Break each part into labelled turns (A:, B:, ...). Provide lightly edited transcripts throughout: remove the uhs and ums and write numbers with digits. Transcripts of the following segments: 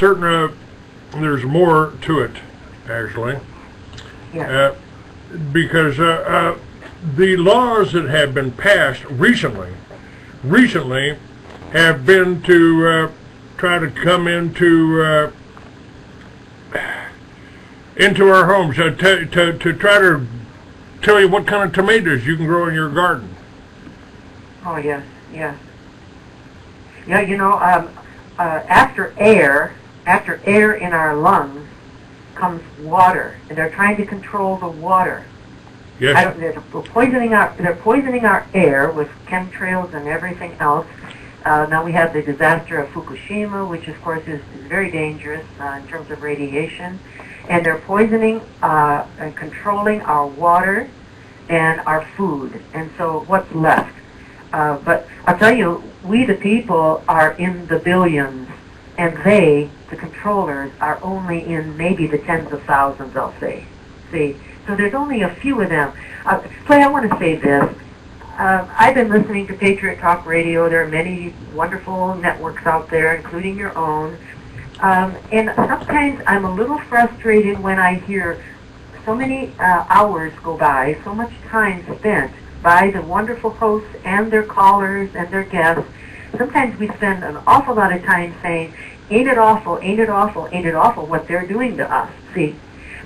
A: certain there's more to it, actually.
B: Yeah.
A: Because the laws that have been passed recently have been to try to come into our homes, to try to tell you what kind of tomatoes you can grow in your garden.
B: Oh, yes, yes. Yeah, you know, after air in our lungs comes water, and they're trying to control the water.
A: Yes.
B: They're poisoning our air with chemtrails and everything else. Now we have the disaster of Fukushima, which of course is very dangerous in terms of radiation. And they're poisoning and controlling our water and our food. And so what's left? But I'll tell you, we the people are in the billions, and they, the controllers, are only in maybe the tens of thousands, I'll say. See? So there's only a few of them. Clay, I want to say this. I've been listening to Patriot Talk Radio. There are many wonderful networks out there, including your own. And sometimes I'm a little frustrated when I hear so many hours go by, so much time spent by the wonderful hosts and their callers and their guests. Sometimes we spend an awful lot of time saying, ain't it awful, ain't it awful, ain't it awful what they're doing to us. See?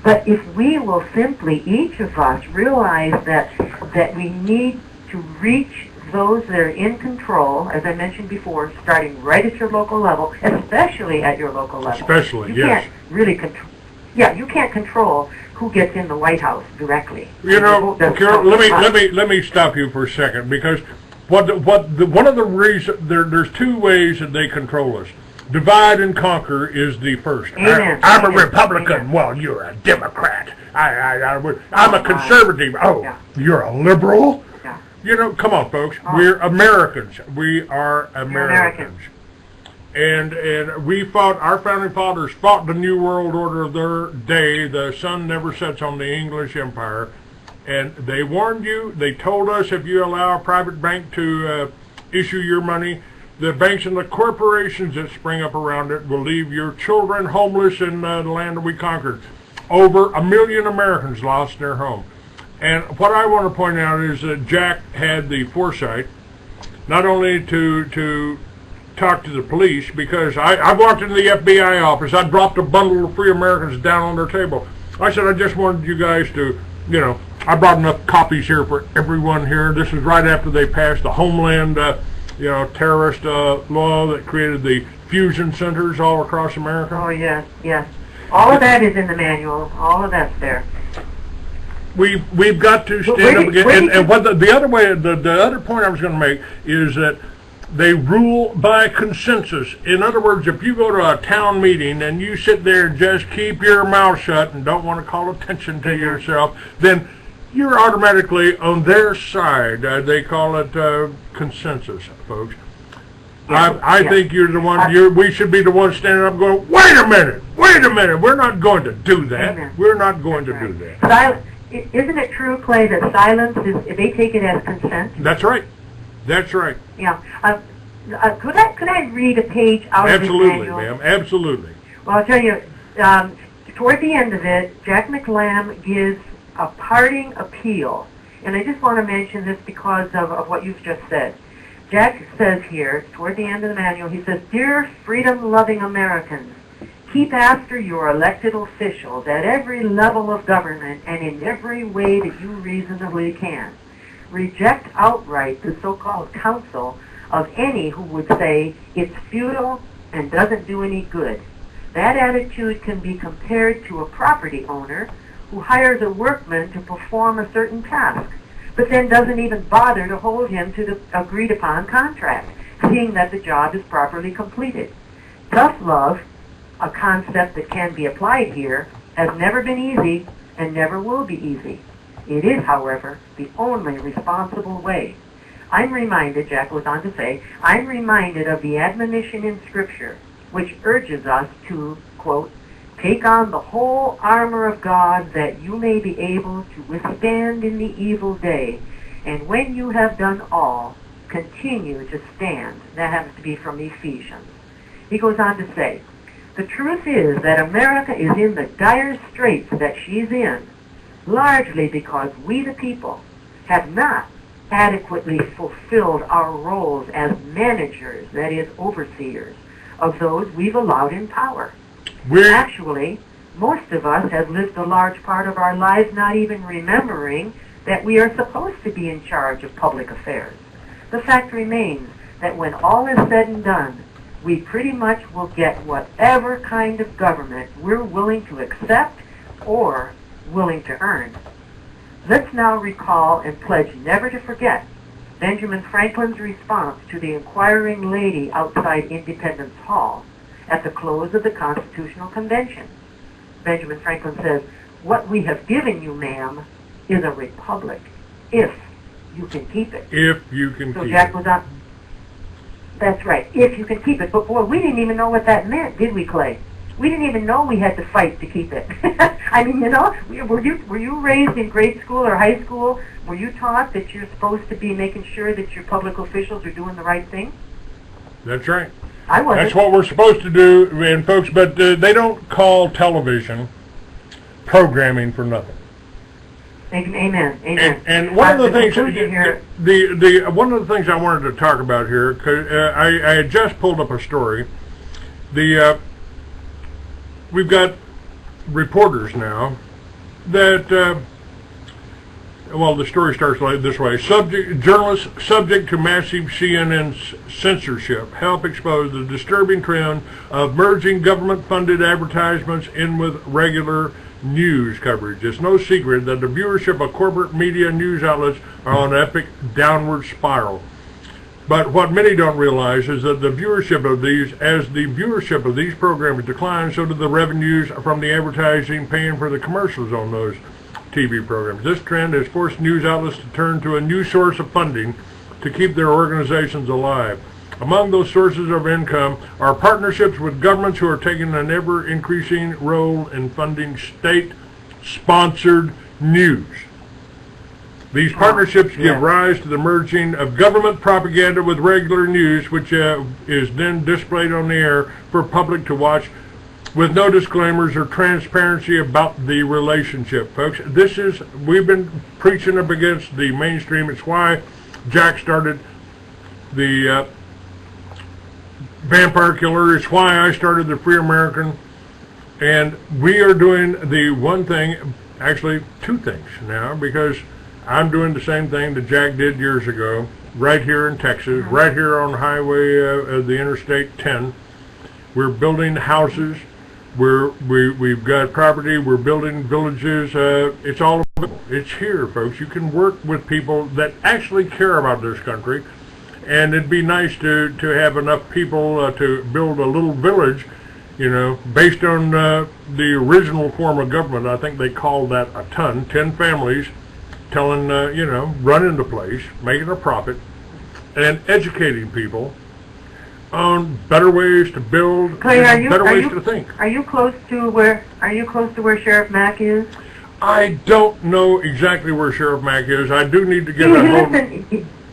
B: But if we will simply, each of us, realize that we need to reach those that are in control, as I mentioned before, starting right at your local level, especially at your local level.
A: Especially,
B: you
A: yes.
B: Can't really control. Yeah, you can't control who gets in the White House directly.
A: You know, Carol, let me stop you for a second, because one of the reasons there's two ways that they control us. Divide and conquer is the first.
B: Amen.
A: I'm a Republican. Amen. Well, you're a Democrat. I'm a conservative. Oh, yeah. You're a liberal?
B: Yeah.
A: You know, come on, folks. Oh. We're Americans. We are Americans. And we fought, our founding fathers fought the New World Order of their day. The sun never sets on the English Empire. And they warned you. They told us if you allow a private bank to issue your money, the banks and the corporations that spring up around it will leave your children homeless in the land that we conquered. Over 1 million Americans lost their home. And what I want to point out is that Jack had the foresight not only to talk to the police, because I walked into the FBI office, I dropped a bundle of Free Americans down on their table. I said, I just wanted you guys to, you know, I brought enough copies here for everyone here. This is right after they passed the Homeland terrorist law that created the fusion centers all across America.
B: Oh, yes, yes. All of that is in the manual. All of that's there.
A: We've got to stand up again. And what the other way, the other point I was going to make is that they rule by consensus. In other words, if you go to a town meeting and you sit there and just keep your mouth shut and don't want to call attention to yourself, then you're automatically on their side. They call it consensus, folks. I think you're the one. We should be the ones standing up, going, "Wait a minute! We're not going to do that. Amen. We're not going to do that."
B: Isn't it true, Clay, that silence is? They take it as consent.
A: That's right. That's right.
B: Yeah. Could I read a page out of this manual?
A: Absolutely, ma'am. Absolutely.
B: Well, I'll tell you. Toward the end of it, JackMcLamb gives a parting appeal, and I just want to mention this because of what you've just said. Jack says here, toward the end of the manual, he says, "Dear freedom-loving Americans, keep after your elected officials at every level of government and in every way that you reasonably can. Reject outright the so-called counsel of any who would say it's futile and doesn't do any good. That attitude can be compared to a property owner who hires a workman to perform a certain task, but then doesn't even bother to hold him to the agreed-upon contract, seeing that the job is properly completed. Tough love, a concept that can be applied here, has never been easy and never will be easy. It is, however, the only responsible way. I'm reminded," Jack goes on to say, "I'm reminded of the admonition in Scripture, which urges us to, quote, take on the whole armor of God that you may be able to withstand in the evil day, and when you have done all, continue to stand." That happens to be from Ephesians. He goes on to say, The truth is that America is in the dire straits that she's in, largely because we the people have not adequately fulfilled our roles as managers, that is, overseers, of those we've allowed in power. Actually, most of us have lived a large part of our lives not even remembering that we are supposed to be in charge of public affairs. The fact remains that when all is said and done, we pretty much will get whatever kind of government we're willing to accept or willing to earn. Let's now recall and pledge never to forget Benjamin Franklin's response to the inquiring lady outside Independence Hall at the close of the Constitutional Convention. Benjamin Franklin says, "What we have given you, ma'am, is a republic, if you can keep it."
A: If you can
B: so
A: keep
B: Jack
A: it.
B: was on. That's right, if you can keep it. But boy, we didn't even know what that meant, did we, Clay? We didn't even know we had to fight to keep it. I mean, you know, were you raised in grade school or high school? Were you taught that you're supposed to be making sure that your public officials are doing the right thing?
A: That's right.
B: I wasn't.
A: That's what we're supposed to do, and folks, but they don't call television programming for nothing.
B: Amen. Amen.
A: And one of the things,
B: here,
A: one of the things I wanted to talk about here, because I had just pulled up a story. We've got reporters now that, well, the story starts like this way. Journalists subject to massive CNN censorship help expose the disturbing trend of merging government-funded advertisements in with regular news coverage. It's no secret that the viewership of corporate media news outlets are on an epic downward spiral. But what many don't realize is that the viewership of these, as the viewership of these programs declines, so do the revenues from the advertising paying for the commercials on those TV programs. This trend has forced news outlets to turn to a new source of funding to keep their organizations alive. Among those sources of income are partnerships with governments who are taking an ever-increasing role in funding state-sponsored news. These partnerships give rise to the merging of government propaganda with regular news, which is then displayed on the air for public to watch with no disclaimers or transparency about the relationship, folks. We've been preaching up against the mainstream. It's why Jack started the Vampire Killer. It's why I started the Free American. And we are doing the one thing, actually two things now, because I'm doing the same thing that Jack did years ago, right here in Texas, right here on highway the Interstate 10. We're building houses. We've got property. We're building villages. It's all available. It's here, folks. You can work with people that actually care about this country, and it'd be nice to have enough people to build a little village, you know, based on the original form of government. I think they called that a ton. 10 families telling, you know, running the place, making a profit, and educating people on better ways to build,
B: Clay,
A: better ways to think.
B: Are you close to where Sheriff Mack is?
A: I don't know exactly where Sheriff Mack is. I do need to get a hold.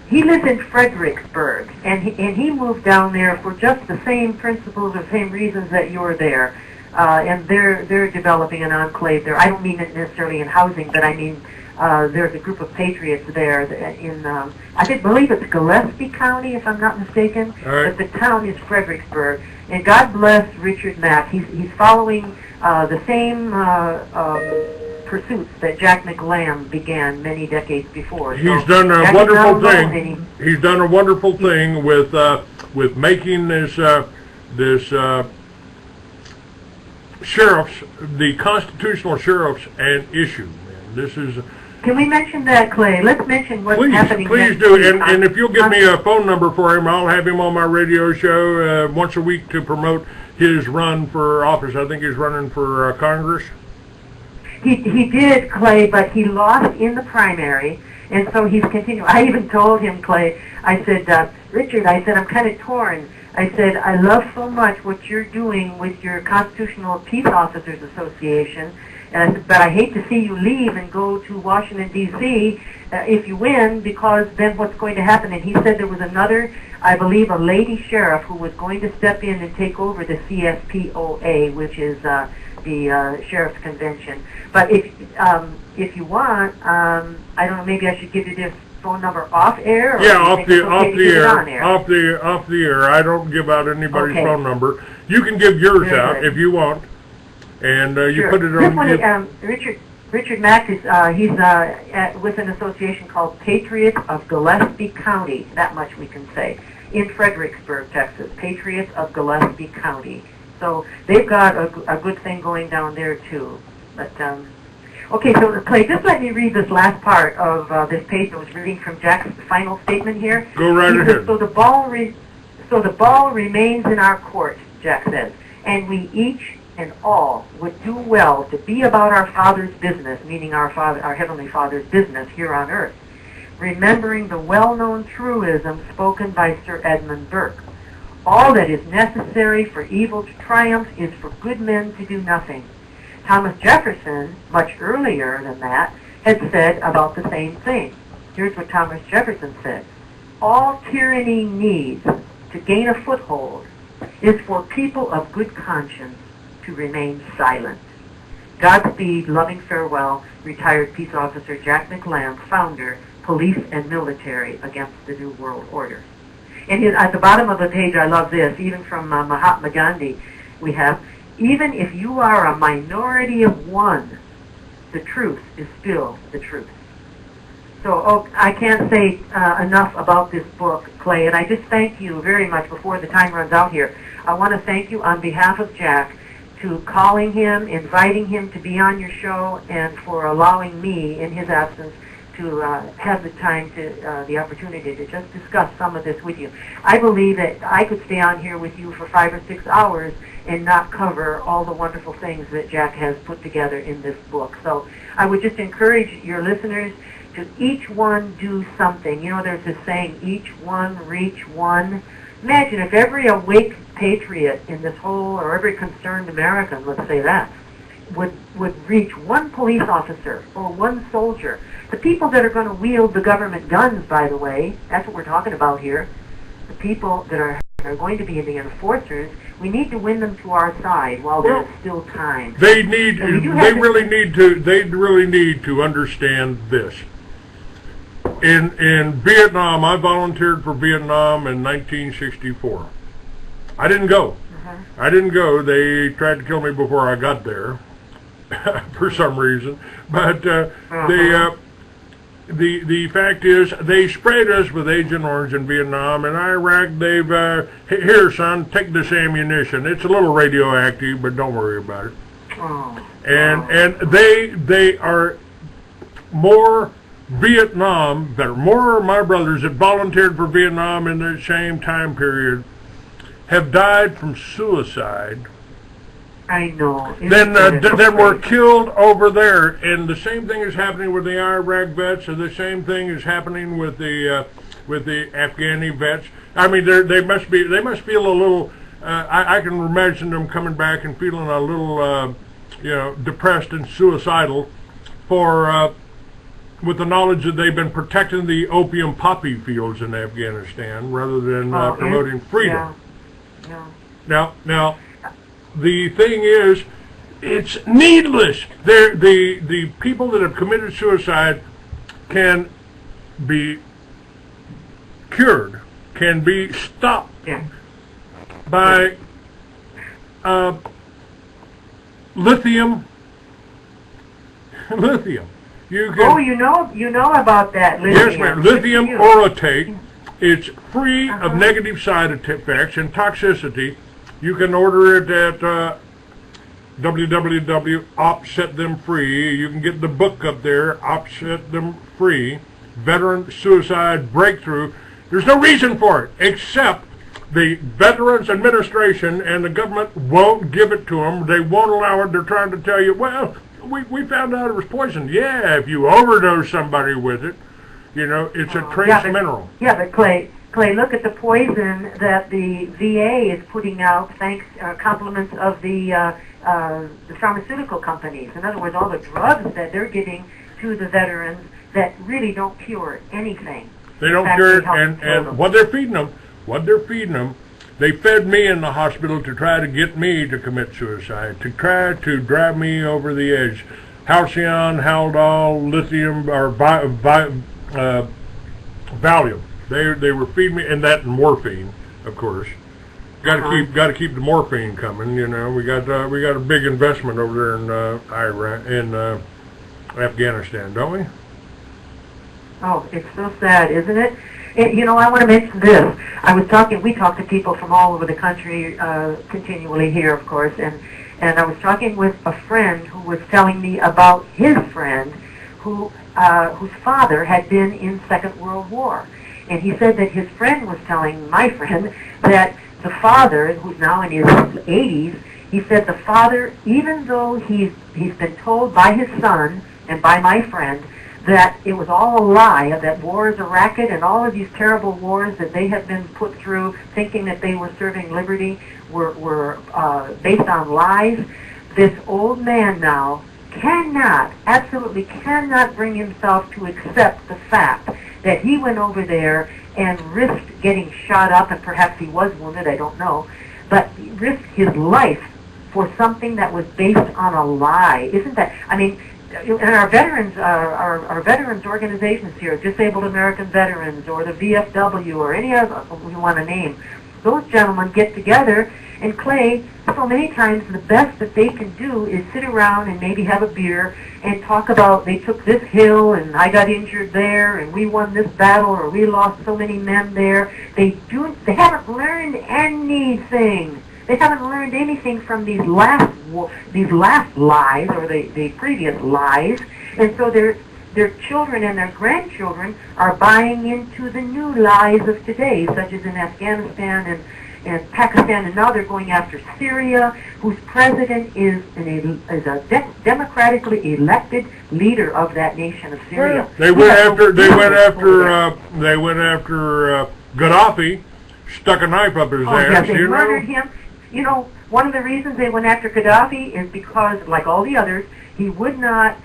B: He lives in Fredericksburg, and he moved down there for just the same principles or same reasons that you're there. And they're developing an enclave there. I don't mean it necessarily in housing, but I mean there's a group of patriots there in, I believe it's Gillespie County, if I'm not mistaken.
A: Right.
B: But the town is Fredericksburg. And God bless Richard Mack. He's following the same pursuits that Jack McLamb began many decades before.
A: He's done a wonderful thing. He's done a wonderful thing with making this sheriffs, the constitutional sheriffs, an issue. This is.
B: Can we mention that, Clay? Let's mention what's happening.
A: Please do. And if you'll give me a phone number for him, I'll have him on my radio show once a week to promote his run for office. I think he's running for Congress.
B: He did, Clay, but he lost in the primary, and so he's continuing. I even told him, Clay, I said, Richard, I said, I'm kind of torn. I said, I love so much what you're doing with your Constitutional Peace Officers Association, And I said, but I hate to see you leave and go to Washington, D.C. If you win, because then what's going to happen? And he said there was another, I believe, a lady sheriff who was going to step in and take over the CSPOA, which is the Sheriff's Convention. But if you want, I don't know, maybe I should give you this phone number off air? Or
A: yeah, off the air. I don't give out anybody's phone number. You can give yours out if you want, and you put it on.
B: This one, Richard Mack is he's with an association called Patriots of Gillespie County. That much we can say, in Fredericksburg, Texas. Patriots of Gillespie County. So they've got a good thing going down there too. But okay, so Clay, just let me read this last part of this page I was reading from Jack's final statement here.
A: Go right ahead.
B: So the ball remains in our court, Jack says, and we each and all would do well to be about our Father's business, meaning our Heavenly Father's business here on earth, remembering the well-known truism spoken by Sir Edmund Burke. All that is necessary for evil to triumph is for good men to do nothing. Thomas Jefferson, much earlier than that, had said about the same thing. Here's what Thomas Jefferson said. All tyranny needs to gain a foothold is for people of good conscience to remain silent. Godspeed, loving farewell, retired Peace Officer Jack McLamb, founder, Police and Military Against the New World Order. And at the bottom of the page, I love this, even from Mahatma Gandhi, we have, even if you are a minority of one, the truth is still the truth. So I can't say enough about this book, Clay, and I just thank you very much before the time runs out here. I want to thank you on behalf of Jack to calling him, inviting him to be on your show, and for allowing me, in his absence, to have the time to, the opportunity to just discuss some of this with you. I believe that I could stay on here with you for 5 or 6 hours and not cover all the wonderful things that Jack has put together in this book. So I would just encourage your listeners to each one do something. You know, there's this saying, each one, reach one. Imagine if every awake patriot in this whole, or every concerned American, let's say that, would reach one police officer or one soldier. The people that are going to wield the government guns, by the way, that's what we're talking about here. The people that are going to be the enforcers, we need to win them to our side while there's still time.
A: They really need to understand this. In Vietnam, I volunteered for Vietnam in 1964. I didn't go. I didn't go. They tried to kill me before I got there, for some reason. But the fact is, they sprayed us with Agent Orange in Vietnam. In Iraq, they've here, son, take this ammunition. It's a little radioactive, but don't worry about it. And they are more Vietnam, more of my brothers that volunteered for Vietnam in the same time period have died from suicide.
B: I know.
A: Then were killed over there, and the same thing is happening with the Iraq vets, and the same thing is happening with the Afghani vets. I mean, they must feel a little. I can imagine them coming back and feeling a little, depressed and suicidal, with the knowledge that they've been protecting the opium poppy fields in Afghanistan rather than promoting freedom. Yeah. Now, the thing is, it's needless. The people that have committed suicide can be cured, can be stopped by lithium. Lithium. You know about that lithium. Yes, ma'am. Lithium orotate. It's free of negative side effects and toxicity. You can order it at www.OpSetThemFree. You can get the book up there, Set Them Free, Veteran Suicide Breakthrough. There's no reason for it, except the Veterans Administration and the government won't give it to them. They won't allow it. They're trying to tell you, well, we found out it was poison. Yeah, if you overdose somebody with it, it's a trace mineral.
B: Yeah, but Clay, look at the poison that the VA is putting out, thanks compliments of the the pharmaceutical companies. In other words, all the drugs that they're giving to the veterans that really don't cure anything.
A: They don't cure it, and what they're feeding them, they fed me in the hospital to try to get me to commit suicide, to try to drive me over the edge. Halcyon, Haldol, lithium, or Valium. They were feeding me, and that morphine, of course. Got to keep the morphine coming. You know, we got a big investment over there in Iraq, in Afghanistan, don't we?
B: Oh, it's so sad, isn't it? You know, I want to mention this. We talk to people from all over the country continually here, of course, and I was talking with a friend who was telling me about his friend whose father had been in Second World War. And he said that his friend was telling my friend that the father, who's now in his 80s, he said the father, even though he's been told by his son and by my friend that it was all a lie, that war is a racket, and all of these terrible wars that they have been put through thinking that they were serving liberty were based on lies. This old man now absolutely cannot bring himself to accept the fact that he went over there and risked getting shot up, and perhaps he was wounded, I don't know, but risked his life for something that was based on a lie. Isn't that, I mean, and our veterans, our veterans organizations here, Disabled American Veterans, or the VFW, or any other we want to name, those gentlemen get together, and Clay, so many times the best that they can do is sit around and maybe have a beer and talk about they took this hill and I got injured there and we won this battle or we lost so many men there. They haven't learned anything. They haven't learned anything from these last lies or the previous lies, and so their children and their grandchildren are buying into the new lies of today, such as in Afghanistan and Pakistan, and now they're going after Syria, whose president is a democratically elected leader of that nation of Syria.
A: They went after Gaddafi, stuck a knife up his ass.
B: Yes, they murdered him. You know, one of the reasons they went after Gaddafi is because, like all the others, he would not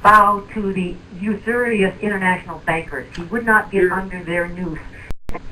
B: bow to the usurious international bankers. He would not get under their noose.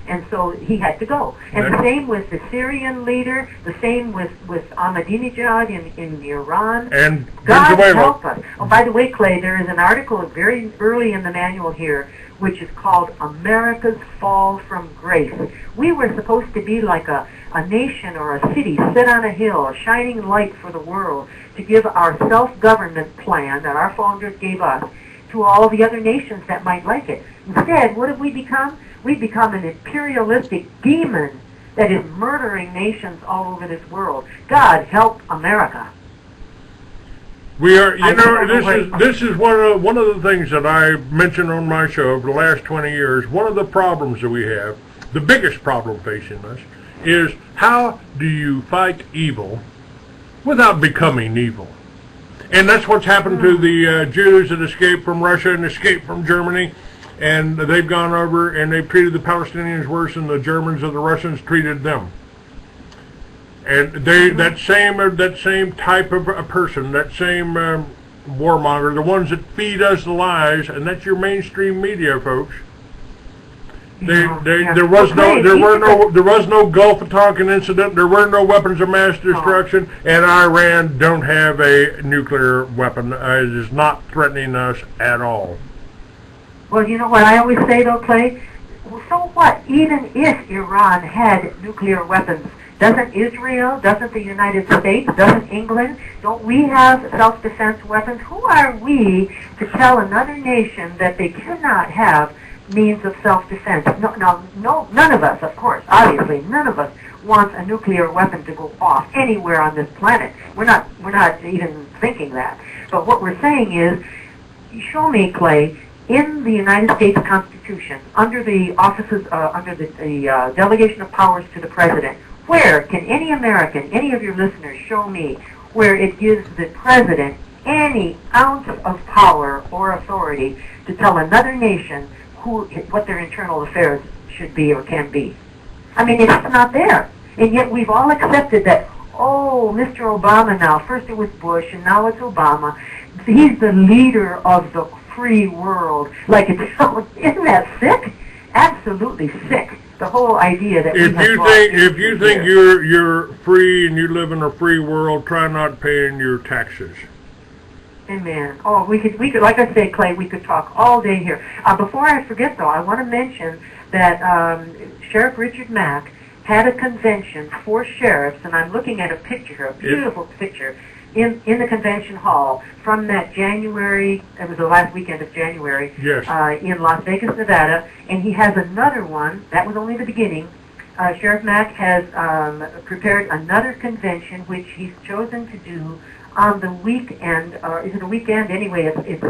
B: And so he had to go. And the same with the Syrian leader, the same with Ahmadinejad in Iran. And God help us. Oh, by the way, Clay, there is an article very early in the manual here which is called America's Fall from Grace. We were supposed to be like a nation or a city set on a hill, a shining light for the world, to give our self-government plan that our founders gave us to all the other nations that might like it. Instead, what have we become? We've become an imperialistic demon that is murdering nations all over this world. God help America.
A: We are, you know, this is one of the things that I mentioned on my show for the last 20 years. One of the problems that we have, the biggest problem facing us, is how do you fight evil without becoming evil? And that's what's happened to the Jews that escaped from Russia and escaped from Germany. And they've gone over and they've treated the Palestinians worse than the Germans or the Russians treated them. And that same type of a person, that same warmonger, the ones that feed us the lies, and that's your mainstream media, folks. There was no Gulf of Tonkin incident. There were no weapons of mass destruction, and Iran don't have a nuclear weapon. It is not threatening us at all.
B: Well, you know what I always say, though, Clay? Well, so what? Even if Iran had nuclear weapons, doesn't Israel, doesn't the United States, doesn't England, don't we have self-defense weapons? Who are we to tell another nation that they cannot have means of self-defense? No, none of us, of course, obviously, none of us wants a nuclear weapon to go off anywhere on this planet. We're not even thinking that. But what we're saying is, show me, Clay, in the United States Constitution, under the offices, under the delegation of powers to the President, where can any American, any of your listeners, show me where it gives the President any ounce of power or authority to tell another nation what their internal affairs should be or can be? I mean, it's not there. And yet we've all accepted that, oh, Mr. Obama now. First it was Bush, and now it's Obama. He's the leader of the free world. Like, isn't that sick? Absolutely sick. The whole idea that
A: if you think you're free and you live in a free world, try not paying your taxes.
B: Amen. Oh, we could, like I say, Clay, we could talk all day here. Before I forget, though, I want to mention that Sheriff Richard Mack had a convention for sheriffs, and I'm looking at a picture here, a beautiful picture, in the convention hall from that January, it was the last weekend of January, in Las Vegas, Nevada, and he has another one, that was only the beginning. Sheriff Mack has prepared another convention, which he's chosen to do on the weekend, or is it a weekend? Anyway, it's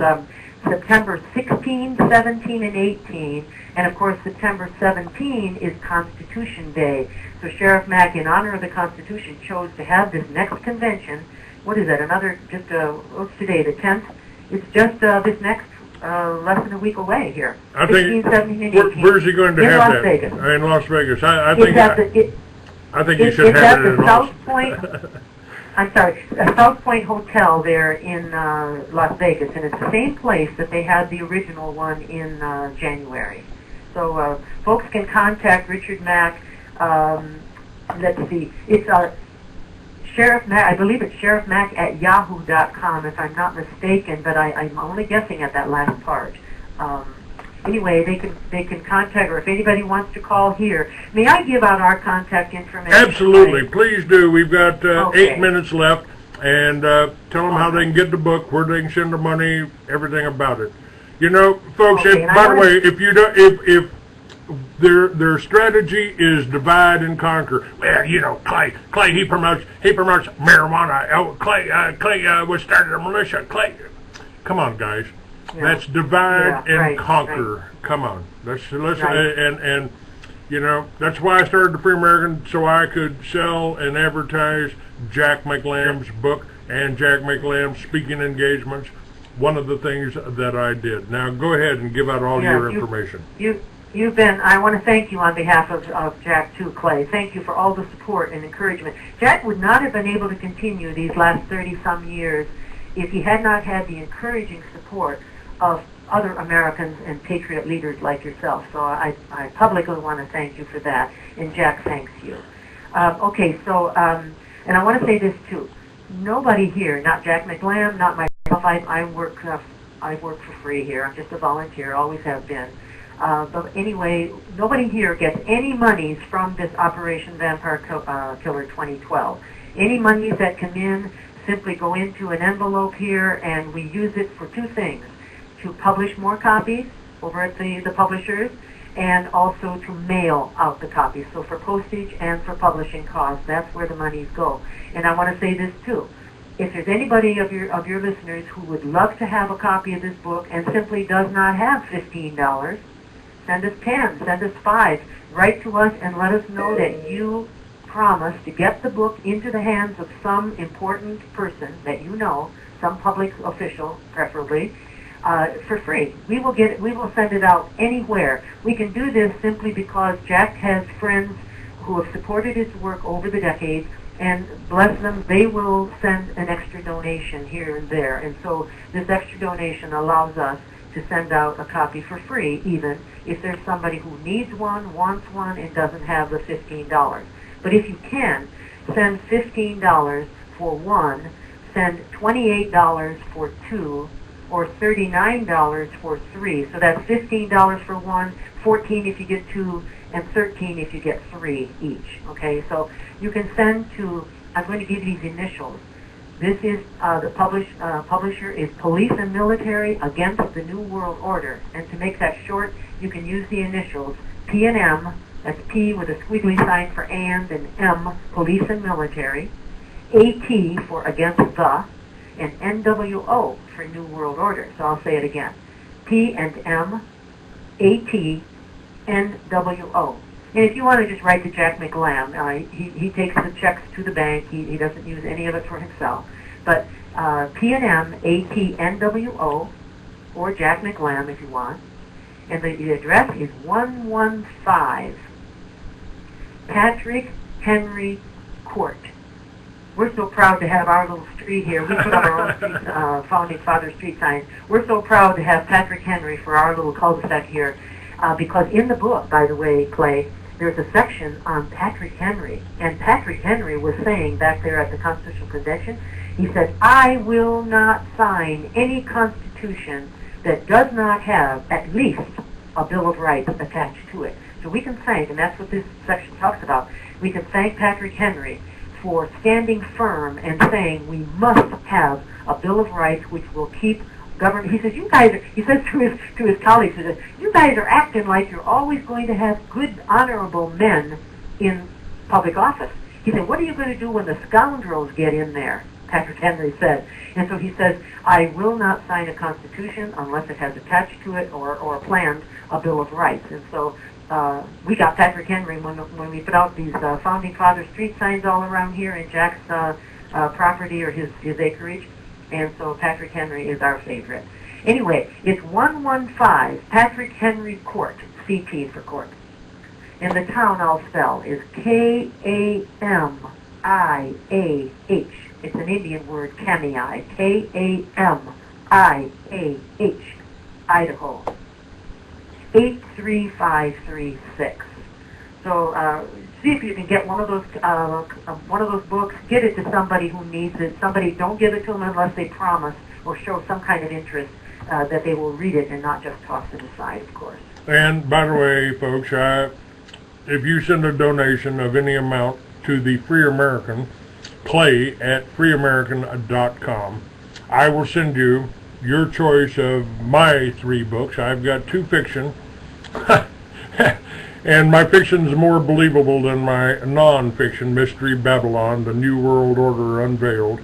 B: September 16, 17, and 18, and of course September 17 is Constitution Day. So Sheriff Mack, in honor of the Constitution, chose to have this next convention. What is that? Another, just, what's today, the 10th? It's just this next, less than a week away here.
A: I
B: 16,
A: think,
B: 17, and 18.
A: Where's he going to
B: in
A: have
B: Las
A: that?
B: Vegas.
A: In Las Vegas. I think you should
B: it's
A: have
B: at
A: it in
B: the South Point. I'm sorry, a South Point Hotel there in Las Vegas, and it's the same place that they had the original one in January. So folks can contact Richard Mack. Let's see, it's Sheriff Mack. I believe it's Sheriff Mack at yahoo.com, if I'm not mistaken, but I'm only guessing at that last part. Anyway, they can contact, or if anybody wants to call here, may I give out our contact information?
A: Absolutely, please do. We've got 8 minutes left, and tell them how they can get the book, where they can send the money, everything about it. You know, folks. By the way, if you don't, if their strategy is divide and conquer. Well, you know, Clay, he promotes marijuana. Oh, Clay was started a militia. Clay, come on, guys. That's divide and conquer. Right. Come on, let's and you know, that's why I started the Free American, so I could sell and advertise Jack McLamb's book and Jack McLamb's speaking engagements. One of the things that I did. Now go ahead and give out all your information.
B: You've been, I want to thank you on behalf of Jack too, Clay. Thank you for all the support and encouragement. Jack would not have been able to continue these last 30-some years if he had not had the encouraging support of other Americans and patriot leaders like yourself. So I publicly want to thank you for that, and Jack thanks you. Okay, so, and I want to say this too. Nobody here, not Jack McLamb, not myself, I work for free here. I'm just a volunteer, always have been. But anyway, nobody here gets any monies from this Operation Vampire Killer 2012. Any monies that come in simply go into an envelope here, and we use it for two things: to publish more copies over at the publishers, and also to mail out the copies. So for postage and for publishing costs, that's where the monies go. And I want to say this too. If there's anybody of your listeners who would love to have a copy of this book and simply does not have $15, send us 10, send us 5. Write to us and let us know that you promise to get the book into the hands of some important person that you know, some public official preferably, for free. We will send it out anywhere. We can do this simply because Jack has friends who have supported his work over the decades, and bless them, they will send an extra donation here and there. And so this extra donation allows us to send out a copy for free, even if there's somebody who needs one, wants one, and doesn't have the $15. But if you can, send $15 for one, send $28 for two, or $39 for three. So that's $15 for one, $14 if you get two, and $13 if you get three each. Okay, so you can send to, I'm going to give you these initials. This is, the publisher is Police and Military Against the New World Order. And to make that short, you can use the initials P and M, that's P with a squiggly sign for and M, Police and Military, AT for Against the, and NWO for New World Order. So I'll say it again. P and M, AT, NWO. And if you want to just write to Jack McLamb, he takes the checks to the bank. He doesn't use any of it for himself. But P&M, AT, NWO, or Jack McLamb if you want. And the address is 115 Patrick Henry Court, we're so proud to have our little street here. We put up our own street, Founding Father street signs. We're so proud to have Patrick Henry for our little cul-de-sac here. Because in the book, by the way, Clay, there's a section on Patrick Henry. And Patrick Henry was saying back there at the Constitutional Convention, he said, I will not sign any constitution that does not have at least a Bill of Rights attached to it. So we can thank, and that's what this section talks about, we can thank Patrick Henry for standing firm and saying we must have a Bill of Rights which will keep government. He says, you guys are, he says to his colleagues, he says, you guys are acting like you're always going to have good, honorable men in public office. He said, what are you going to do when the scoundrels get in there? Patrick Henry said. And so he says, I will not sign a constitution unless it has attached to it or planned a Bill of Rights. And so we got Patrick Henry when we put out these Founding Father street signs all around here in Jack's property or his acreage. And so Patrick Henry is our favorite. Anyway, it's 115 Patrick Henry Court, CT for court. And the town I'll spell is K-A-M-I-A-H. It's an Indian word, Kamiah, K-A-M-I-A-H, Idaho, 83536. So see if you can get one of those books. Get it to somebody who needs it. Somebody, don't give it to them unless they promise or show some kind of interest that they will read it and not just toss it aside, of course.
A: And by the way, folks, if you send a donation of any amount to the Free American, Clay at freeamerican.com, I will send you your choice of my 3 books. I've got 2 fiction. And my fiction is more believable than my non-fiction, Mystery Babylon, The New World Order Unveiled.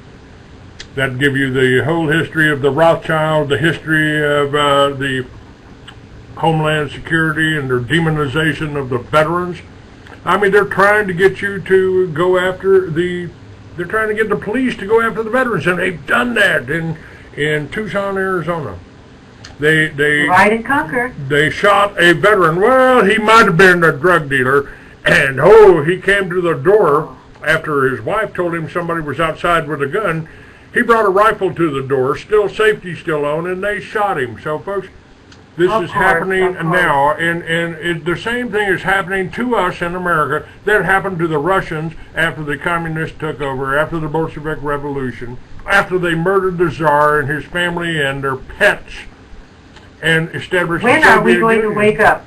A: That give you the whole history of the Rothschild, the history of the Homeland Security and their demonization of the veterans. I mean, they're trying to get you to go after they're trying to get the police to go after the veterans, and they've done that in Tucson, Arizona. They
B: Divide and conquer.
A: They shot a veteran. Well, he might have been a drug dealer, and he came to the door after his wife told him somebody was outside with a gun. He brought a rifle to the door, safety still on, and they shot him. So, folks, this is happening now, and the same thing is happening to us in America that happened to the Russians after the communists took over, after the Bolshevik Revolution, after they murdered the Tsar and his family and their pets, and established.
B: When are we going to wake up?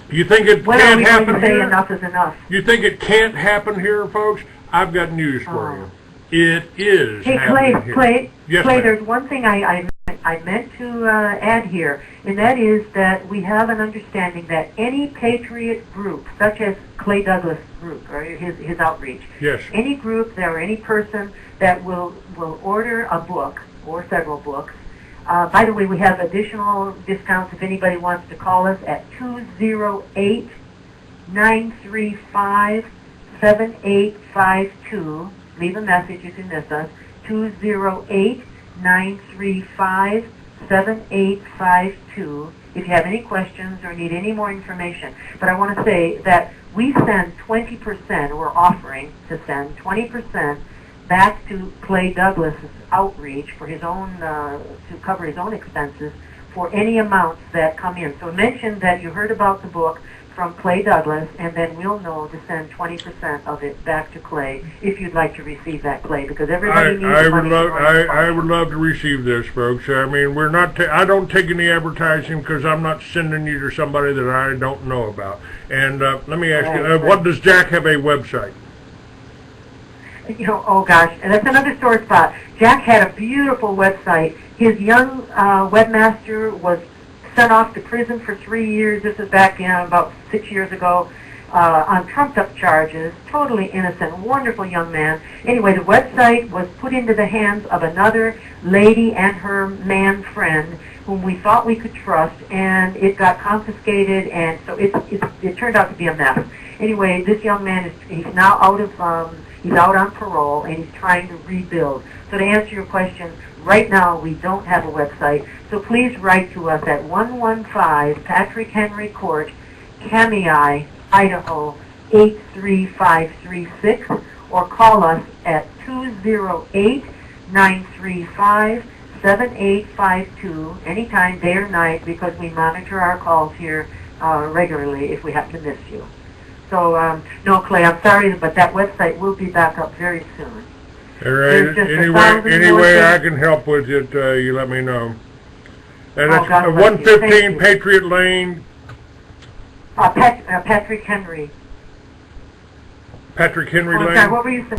A: You think it can't happen here?
B: Enough is enough.
A: You think it can't happen here, folks? I've got news for you. It is happening here.
B: Clay,
A: yes,
B: Clay, there's one thing I meant to add here, and that is that we have an understanding that any patriot group, such as Clay Douglas' group or his outreach,
A: yes,
B: any group or any person that will order a book or several books. By the way, we have additional discounts if anybody wants to call us at 208-935-7852. Leave a message if you miss us. 208-935-7852 if you have any questions or need any more information. But I want to say that we send 20%, we're offering to send 20% back to Clay Douglas's outreach for his own, to cover his own expenses for any amounts that come in. So mention that you heard about the book from Clay Douglas, and then we'll know to send 20% of it back to Clay if you'd like to receive that, Clay, because everybody needs money.
A: I would love to receive this, folks. I mean, we're not. I don't take any advertising because I'm not sending you to somebody that I don't know about. And let me ask you, what does Jack have a website?
B: You know, oh gosh, and that's another sore spot. Jack had a beautiful website. His young webmaster was sent off to prison for 3 years. This is back about 6 years ago on trumped-up charges. Totally innocent, wonderful young man. Anyway, the website was put into the hands of another lady and her man friend whom we thought we could trust, and it got confiscated, and so it turned out to be a mess. Anyway, this young man he's now out of he's out on parole, and he's trying to rebuild. So to answer your question, right now we don't have a website, so please write to us at 115 Patrick Henry Court, Kamiah, Idaho, 83536, or call us at 208-935-7852 anytime, day or night, because we monitor our calls here regularly if we happen to miss you. So, no, Clay, I'm sorry, but that website will be back up very soon.
A: All right. Any way I can help with it, you let me know. And it's 115 Patriot Lane.
B: Patrick Henry.
A: Patrick Henry Lane.
B: Sorry, what were you saying?